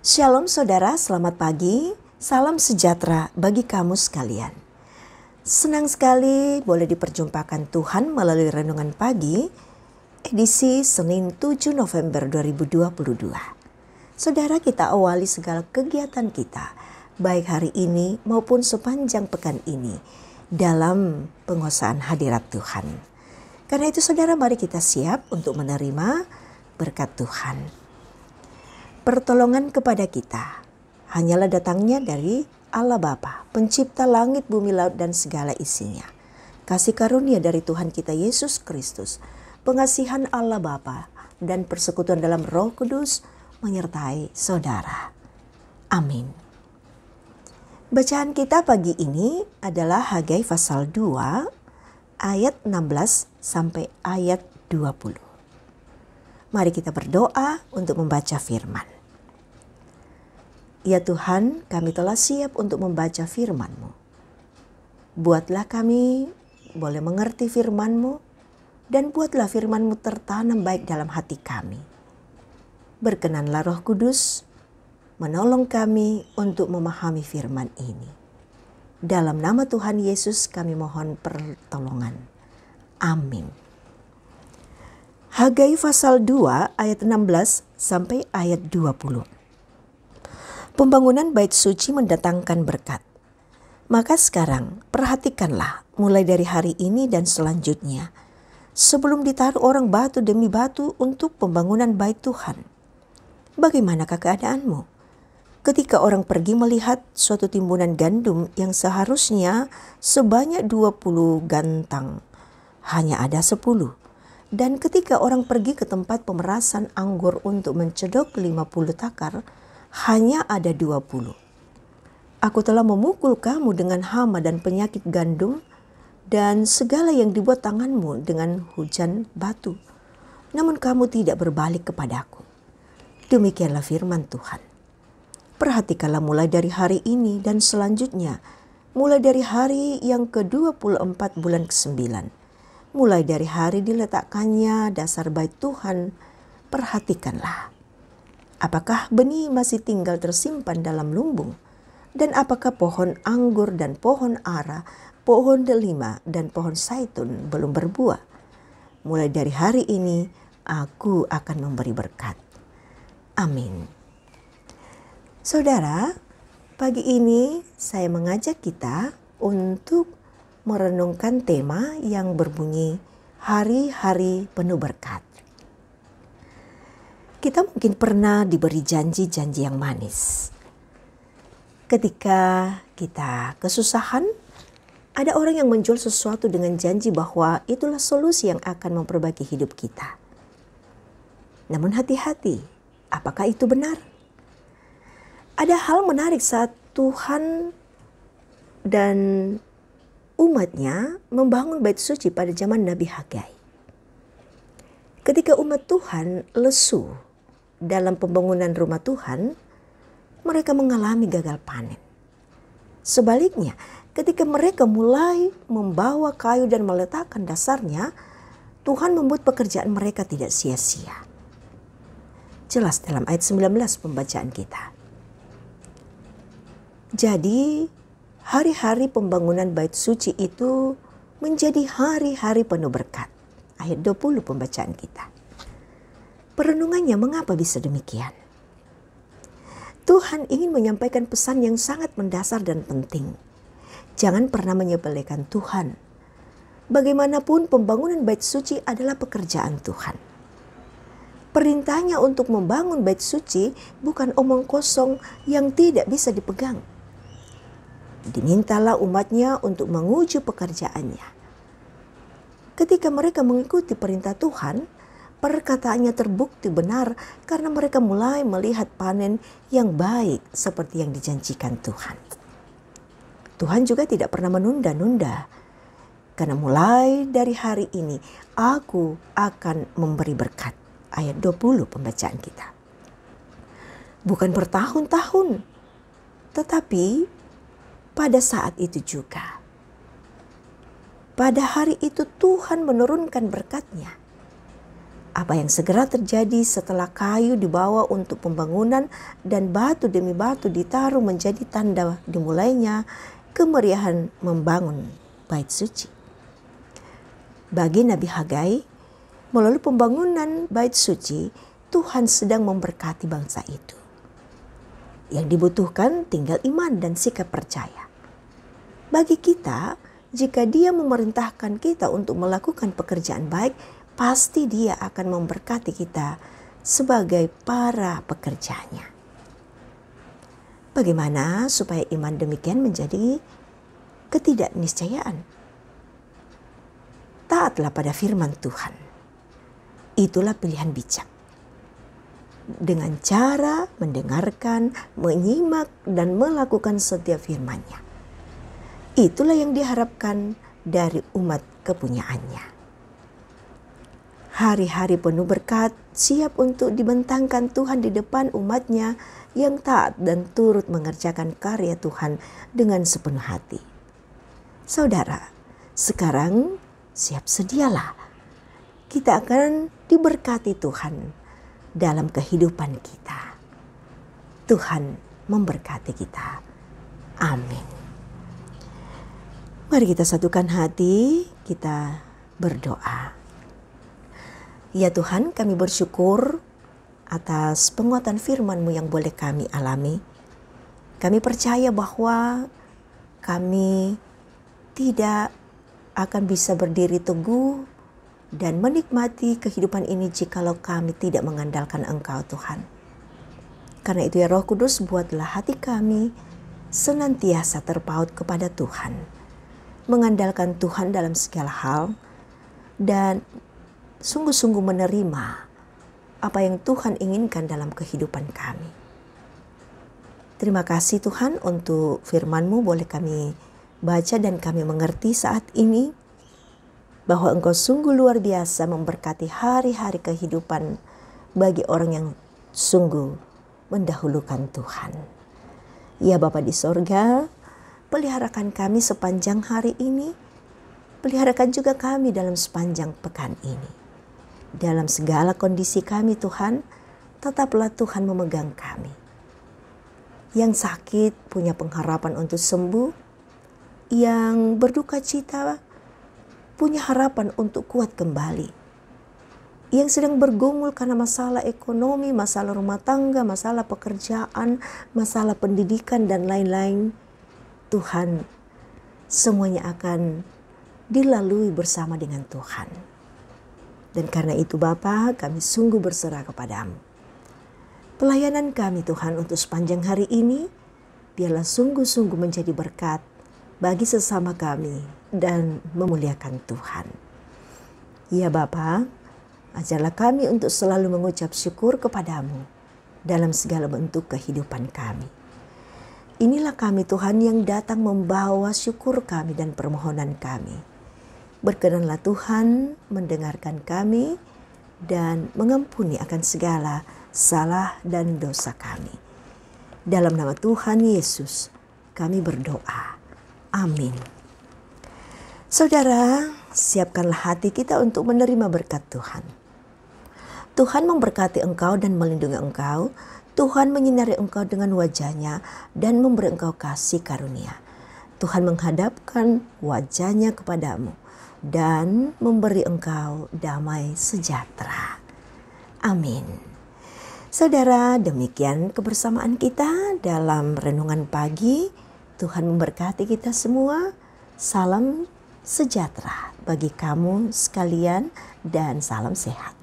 Shalom saudara, selamat pagi. Salam sejahtera bagi kamu sekalian. Senang sekali boleh diperjumpakan Tuhan melalui renungan pagi edisi Senin 7 November 2022. Saudara, kita awali segala kegiatan kita baik hari ini maupun sepanjang pekan ini dalam penguasaan hadirat Tuhan. Karena itu saudara, mari kita siap untuk menerima berkat Tuhan. Pertolongan kepada kita hanyalah datangnya dari Allah Bapa, pencipta langit, bumi, laut, dan segala isinya. Kasih karunia dari Tuhan kita Yesus Kristus, pengasihan Allah Bapa, dan persekutuan dalam Roh Kudus menyertai saudara. Amin. Bacaan kita pagi ini adalah Hagai pasal 2 ayat 16 sampai ayat 20. Mari kita berdoa untuk membaca firman. Ya Tuhan, kami telah siap untuk membaca firman-Mu. Buatlah kami boleh mengerti firman-Mu, dan buatlah firman-Mu tertanam baik dalam hati kami. Berkenanlah Roh Kudus menolong kami untuk memahami firman ini. Dalam nama Tuhan Yesus kami mohon pertolongan. Amin. Hagai pasal 2 ayat 16 sampai ayat 20. Pembangunan bait suci mendatangkan berkat. Maka sekarang perhatikanlah mulai dari hari ini dan selanjutnya, sebelum ditaruh orang batu demi batu untuk pembangunan bait Tuhan. Bagaimanakah keadaanmu? Ketika orang pergi melihat suatu timbunan gandum yang seharusnya sebanyak 20 gantang, hanya ada 10. Dan ketika orang pergi ke tempat pemerasan anggur untuk mencedok 50 takar, hanya ada 20. Aku telah memukul kamu dengan hama dan penyakit gandum dan segala yang dibuat tanganmu dengan hujan batu. Namun kamu tidak berbalik kepadaku. Demikianlah firman Tuhan. Perhatikanlah mulai dari hari ini dan selanjutnya, mulai dari hari yang ke-24 bulan ke-9. Mulai dari hari diletakkannya dasar bait Tuhan, perhatikanlah. Apakah benih masih tinggal tersimpan dalam lumbung? Dan apakah pohon anggur dan pohon ara, pohon delima dan pohon zaitun belum berbuah? Mulai dari hari ini, aku akan memberi berkat. Amin. Saudara, pagi ini saya mengajak kita untuk merenungkan tema yang berbunyi hari-hari penuh berkat. Kita mungkin pernah diberi janji-janji yang manis. Ketika kita kesusahan, ada orang yang menjual sesuatu dengan janji bahwa itulah solusi yang akan memperbaiki hidup kita. Namun hati-hati, apakah itu benar? Ada hal menarik saat Tuhan dan umatnya membangun bait suci pada zaman Nabi Hagai. Ketika umat Tuhan lesu dalam pembangunan rumah Tuhan, mereka mengalami gagal panen. Sebaliknya, ketika mereka mulai membawa kayu dan meletakkan dasarnya, Tuhan membuat pekerjaan mereka tidak sia-sia. Jelas dalam ayat 19 pembacaan kita. Jadi, hari-hari pembangunan bait suci itu menjadi hari-hari penuh berkat. Ayat 20 pembacaan kita. Perenungannya mengapa bisa demikian? Tuhan ingin menyampaikan pesan yang sangat mendasar dan penting. Jangan pernah menyepelekan Tuhan. Bagaimanapun pembangunan bait suci adalah pekerjaan Tuhan. Perintahnya untuk membangun bait suci bukan omong kosong yang tidak bisa dipegang. Dimintalah umatnya untuk menguji pekerjaannya. Ketika mereka mengikuti perintah Tuhan, perkataannya terbukti benar karena mereka mulai melihat panen yang baik seperti yang dijanjikan Tuhan. Tuhan juga tidak pernah menunda-nunda. Karena mulai dari hari ini, aku akan memberi berkat. Ayat 20 pembacaan kita. Bukan bertahun-tahun, tetapi pada saat itu juga. Pada hari itu Tuhan menurunkan berkat-Nya. Apa yang segera terjadi setelah kayu dibawa untuk pembangunan dan batu demi batu ditaruh menjadi tanda dimulainya kemeriahan membangun bait suci. Bagi Nabi Hagai, melalui pembangunan bait suci, Tuhan sedang memberkati bangsa itu. Yang dibutuhkan tinggal iman dan sikap percaya. Bagi kita, jika Dia memerintahkan kita untuk melakukan pekerjaan baik, pasti Dia akan memberkati kita sebagai para pekerjanya. Bagaimana supaya iman demikian menjadi ketidakniscayaan? Taatlah pada firman Tuhan. Itulah pilihan bijak. Dengan cara mendengarkan, menyimak, dan melakukan setiap firman-Nya. Itulah yang diharapkan dari umat kepunyaannya. Hari-hari penuh berkat siap untuk dibentangkan Tuhan di depan umat-Nya yang taat dan turut mengerjakan karya Tuhan dengan sepenuh hati. Saudara, sekarang siap sedialah. Kita akan diberkati Tuhan dalam kehidupan kita. Tuhan memberkati kita. Amin. Mari kita satukan hati, kita berdoa. Ya Tuhan, kami bersyukur atas penguatan firman-Mu yang boleh kami alami. Kami percaya bahwa kami tidak akan bisa berdiri teguh dan menikmati kehidupan ini jikalau kami tidak mengandalkan Engkau Tuhan. Karena itu ya Roh Kudus, buatlah hati kami senantiasa terpaut kepada Tuhan, mengandalkan Tuhan dalam segala hal, dan sungguh-sungguh menerima apa yang Tuhan inginkan dalam kehidupan kami. Terima kasih Tuhan untuk firman-Mu boleh kami baca dan kami mengerti saat ini, bahwa Engkau sungguh luar biasa memberkati hari-hari kehidupan bagi orang yang sungguh mendahulukan Tuhan. Ya Bapa di sorga, peliharakan kami sepanjang hari ini, peliharakan juga kami dalam sepanjang pekan ini. Dalam segala kondisi kami Tuhan, tetaplah Tuhan memegang kami. Yang sakit punya pengharapan untuk sembuh, yang berduka cita punya harapan untuk kuat kembali. Yang sedang bergumul karena masalah ekonomi, masalah rumah tangga, masalah pekerjaan, masalah pendidikan dan lain-lain, Tuhan, semuanya akan dilalui bersama dengan Tuhan. Dan karena itu Bapa, kami sungguh berserah kepadamu. Pelayanan kami Tuhan untuk sepanjang hari ini, biarlah sungguh-sungguh menjadi berkat bagi sesama kami dan memuliakan Tuhan. Ya Bapa, ajarlah kami untuk selalu mengucap syukur kepadamu dalam segala bentuk kehidupan kami. Inilah kami Tuhan yang datang membawa syukur kami dan permohonan kami. Berkenanlah Tuhan mendengarkan kami dan mengampuni akan segala salah dan dosa kami. Dalam nama Tuhan Yesus kami berdoa. Amin. Saudara, siapkanlah hati kita untuk menerima berkat Tuhan. Tuhan memberkati engkau dan melindungi engkau. Tuhan menyinari engkau dengan wajah-Nya dan memberi engkau kasih karunia. Tuhan menghadapkan wajah-Nya kepadamu dan memberi engkau damai sejahtera. Amin. Saudara, demikian kebersamaan kita dalam renungan pagi. Tuhan memberkati kita semua. Salam sejahtera bagi kamu sekalian dan salam sehat.